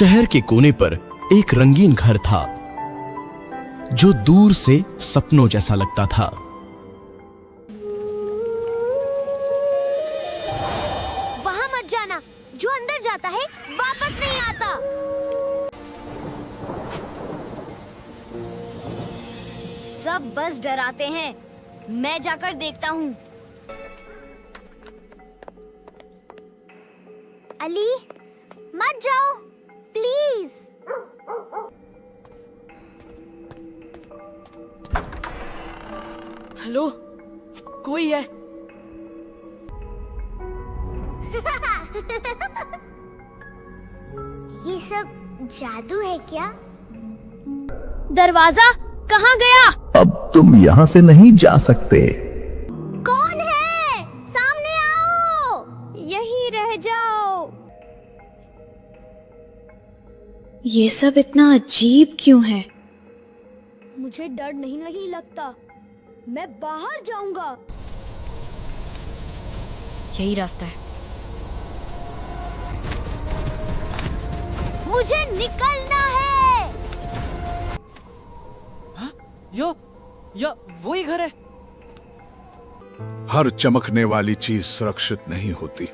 शहर के कोने पर एक रंगीन घर था जो दूर से सपनों जैसा लगता था। वहां मत जाना, जो अंदर जाता है वापस नहीं आता। सब बस डराते हैं, मैं जाकर देखता हूँ। अली, मत जाओ प्लीज। हेलो, कोई है? ये सब जादू है क्या? दरवाजा कहाँ गया? अब तुम यहाँ से नहीं जा सकते। कौन है? सामने आओ। यहीं रह जाओ। ये सब इतना अजीब क्यों है? मुझे डर नहीं लगता, मैं बाहर जाऊंगा। यही रास्ता है। मुझे निकलना है। हाँ? या वही घर है। हर चमकने वाली चीज सुरक्षित नहीं होती।